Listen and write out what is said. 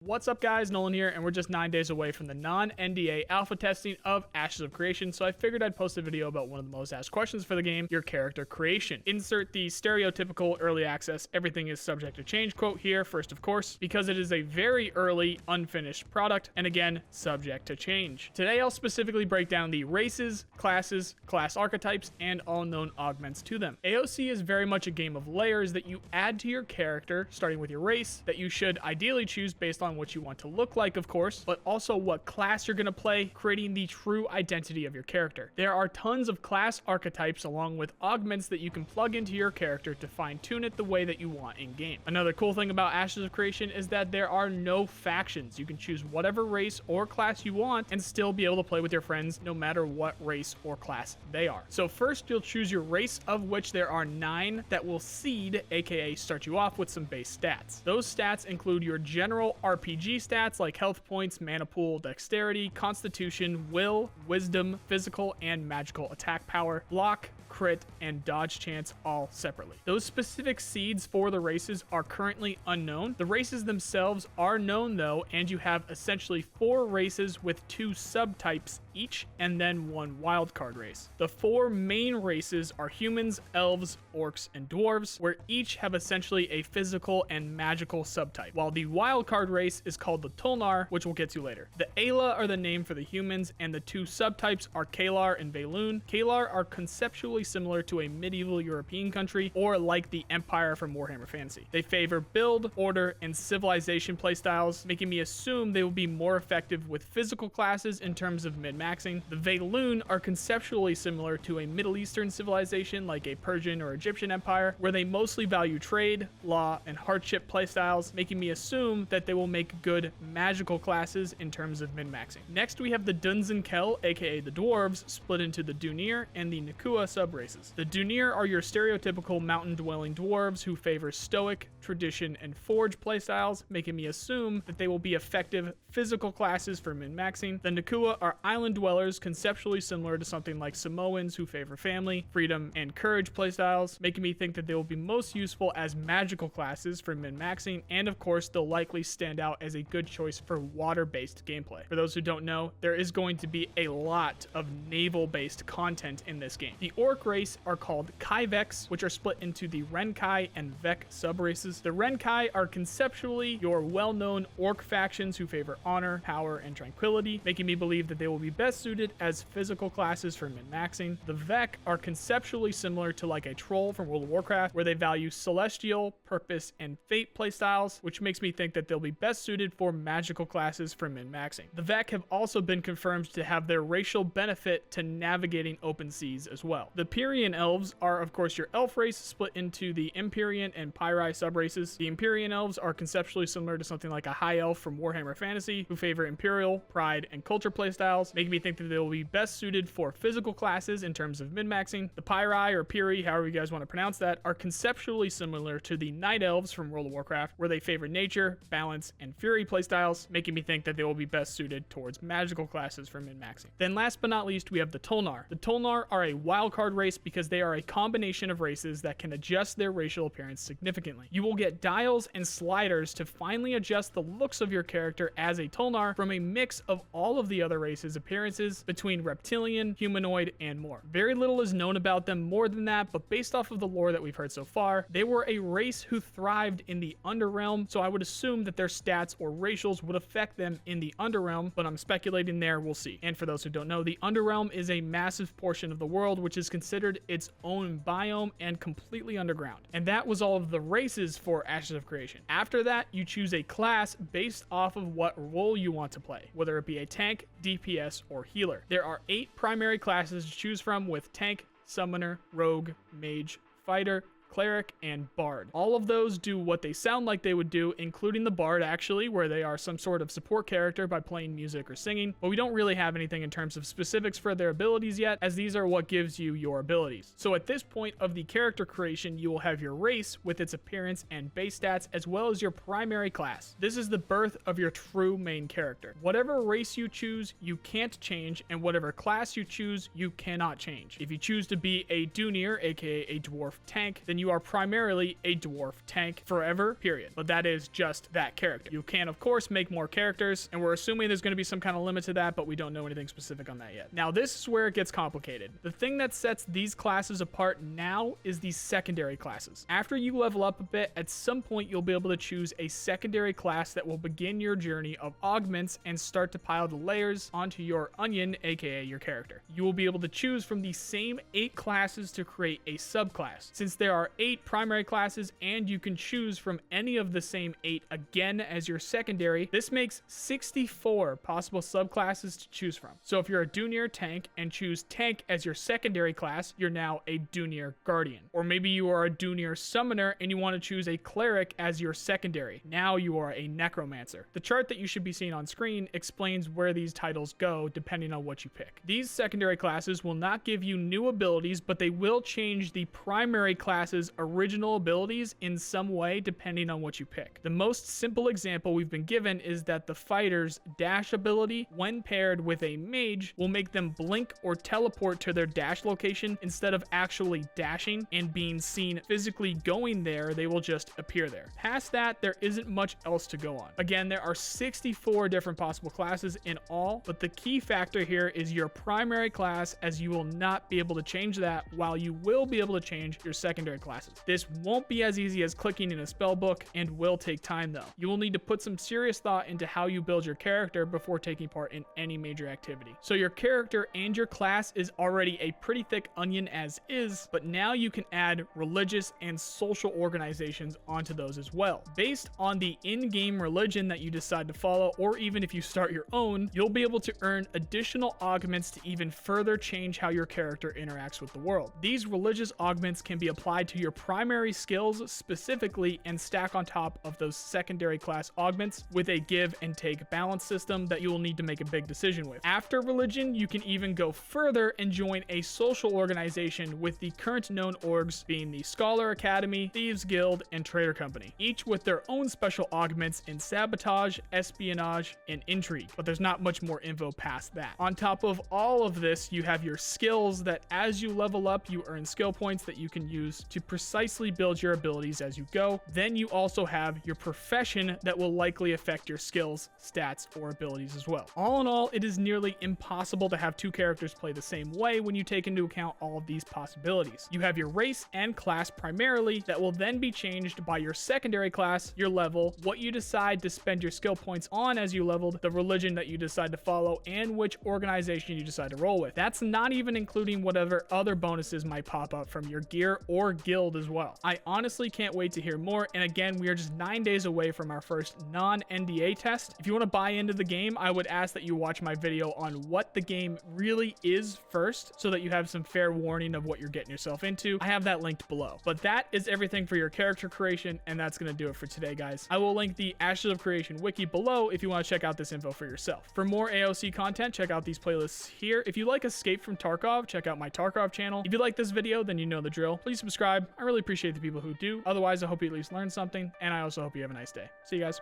What's up guys, Nolan here, and we're just 9 days away from the non-NDA alpha testing of Ashes of Creation, so I figured I'd post a video about one of the most asked questions for the game, your character creation. Insert the stereotypical early access, everything is subject to change quote here first of course, because it is a very early, unfinished product, and again, subject to change. Today I'll specifically break down the races, classes, class archetypes, and all known augments to them. AoC is very much a game of layers that you add to your character, starting with your race, that you should ideally choose based on what you want to look like, of course, but also what class you're going to play, creating the true identity of your character. There are tons of class archetypes along with augments that you can plug into your character to fine-tune it the way that you want in-game. Another cool thing about Ashes of Creation is that there are no factions. You can choose whatever race or class you want and still be able to play with your friends no matter what race or class they are. So first, you'll choose your race, of which there are 9 that will seed, aka start you off with some base stats. Those stats include your general RPG stats like health points, mana pool, dexterity, constitution, will, wisdom, physical, and magical attack power, block, crit, and dodge chance all separately. Those specific seeds for the races are currently unknown. The races themselves are known though, and you have essentially 4 races with 2 subtypes each, and then 1 wildcard race. The 4 main races are humans, elves, orcs, and dwarves, where each have essentially a physical and magical subtype, while the wildcard race is called the Tolnar, which we'll get to later. The Aela are the name for the humans, and the 2 subtypes are Kalar and Valoon. Kalar are conceptually similar to a medieval European country, or like the Empire from Warhammer Fantasy. They favor build, order, and civilization playstyles, making me assume they will be more effective with physical classes in terms of min-maxing. The Valoon are conceptually similar to a Middle Eastern civilization like a Persian or Egyptian empire, where they mostly value trade, law, and hardship playstyles, making me assume that they will make good magical classes in terms of min-maxing. Next, we have the Dunzenkell, aka the Dwarves, split into the Dunir and the Nakua sub-races. The Dunir are your stereotypical mountain-dwelling dwarves who favor stoic, tradition, and forge playstyles, making me assume that they will be effective physical classes for min-maxing. The Nakua are island dwellers, conceptually similar to something like Samoans who favor family, freedom, and courage playstyles, making me think that they will be most useful as magical classes for min-maxing, and of course they'll likely stand out as a good choice for water-based gameplay. For those who don't know, there is going to be a lot of naval-based content in this game. The orc race are called Kaiveks, which are split into the Renkai and Vek sub-races. The Renkai are conceptually your well-known orc factions who favor honor, power, and tranquility, making me believe that they will be best suited as physical classes for min-maxing. The Vek are conceptually similar to like a troll from World of Warcraft, where they value celestial, purpose, and fate playstyles, which makes me think that they'll be best suited for magical classes for min-maxing. The Vek have also been confirmed to have their racial benefit to navigating open seas as well. The Pyrian Elves are of course your elf race, split into the Empyrean and Pyri sub-races. The Pyrian Elves are conceptually similar to something like a high elf from Warhammer Fantasy, who favor imperial, pride, and culture playstyles, making me think that they will be best suited for physical classes in terms of min-maxing. The Pyri, or Piri, however you guys want to pronounce that, are conceptually similar to the Night Elves from World of Warcraft, where they favor nature, balance, and fury playstyles, making me think that they will be best suited towards magical classes for min-maxing. Then last but not least, we have the Tolnar. The Tolnar are a wildcard race because they are a combination of races that can adjust their racial appearance significantly. You will get dials and sliders to finally adjust the looks of your character as a Tolnar from a mix of all of the other races' appearances between reptilian, humanoid, and more. Very little is known about them more than that, but based off of the lore that we've heard so far, they were a race who thrived in the Underrealm, so I would assume that their stats or racials would affect them in the Underrealm, but I'm speculating there, we'll see. And for those who don't know, the Underrealm is a massive portion of the world which is considered its own biome and completely underground. And that was all of the races for Ashes of Creation. After that, you choose a class based off of what role you want to play, whether it be a tank, DPS, or healer. There are 8 primary classes to choose from, with tank, summoner, rogue, mage, fighter, cleric, and bard. All of those do what they sound like they would do, including the bard actually, where they are some sort of support character by playing music or singing, but we don't really have anything in terms of specifics for their abilities yet, as these are what gives you your abilities. So at this point of the character creation, you will have your race with its appearance and base stats, as well as your primary class. This is the birth of your true main character. Whatever race you choose, you can't change, and whatever class you choose, you cannot change. If you choose to be a Dunir, aka a dwarf tank, then then you are primarily a dwarf tank forever, period. But that is just that character. You can, of course, make more characters, and we're assuming there's going to be some kind of limit to that, but we don't know anything specific on that yet. Now, this is where it gets complicated. The thing that sets these classes apart now is the secondary classes. After you level up a bit, at some point you'll be able to choose a secondary class that will begin your journey of augments and start to pile the layers onto your onion, aka your character. You will be able to choose from the same 8 classes to create a subclass. Since there are 8 primary classes and you can choose from any of the same 8 again as your secondary, this makes 64 possible subclasses to choose from. So if you're a Dunir tank and choose tank as your secondary class, you're now a Dunir guardian. Or maybe you are a Dunir summoner and you want to choose a cleric as your secondary. Now you are a necromancer. The chart that you should be seeing on screen explains where these titles go depending on what you pick. These secondary classes will not give you new abilities, but they will change the primary class's original abilities in some way depending on what you pick. The most simple example we've been given is that the fighter's dash ability, when paired with a mage, will make them blink or teleport to their dash location instead of actually dashing and being seen physically going there. They will just appear there. Past that, there isn't much else to go on. Again, there are 64 different possible classes in all, but the key factor here is your primary class, as you will not be able to change that, while you will be able to change your secondary classes. This won't be as easy as clicking in a spell book and will take time though. You will need to put some serious thought into how you build your character before taking part in any major activity. So your character and your class is already a pretty thick onion as is, but now you can add religious and social organizations onto those as well. Based on the in-game religion that you decide to follow, or even if you start your own, you'll be able to earn additional augments to even further change how your character interacts with the world. These religious augments can be applied to your primary skills specifically and stack on top of those secondary class augments with a give and take balance system that you will need to make a big decision with. After religion, you can even go further and join a social organization with the current known orgs being the Scholar Academy, Thieves Guild, and Trader Company, each with their own special augments in sabotage, espionage, and intrigue, but there's not much more info past that. On top of all of this, you have your skills that as you level up, you earn skill points that you can use to precisely build your abilities as you go. Then you also have your profession that will likely affect your skills, stats, or abilities as well. All in all, it is nearly impossible to have 2 characters play the same way when you take into account all of these possibilities. You have your race and class primarily that will then be changed by your secondary class, your level, what you decide to spend your skill points on as you leveled, the religion that you decide to follow, and which organization you decide to roll with. That's not even including whatever other bonuses might pop up from your gear or guild as well. I honestly can't wait to hear more, and again, we are just 9 days away from our first non-NDA test. If you want to buy into the game, I would ask that you watch my video on what the game really is first, so that you have some fair warning of what you're getting yourself into. I have that linked below. But that is everything for your character creation, and that's going to do it for today, guys. I will link the Ashes of Creation wiki below if you want to check out this info for yourself. For more AoC content, check out these playlists here. If you like Escape from Tarkov, check out my Tarkov channel. If you like this video, then you know the drill. Please subscribe. I really appreciate the people who do. Otherwise, I hope you at least learned something, and I also hope you have a nice day. See you guys.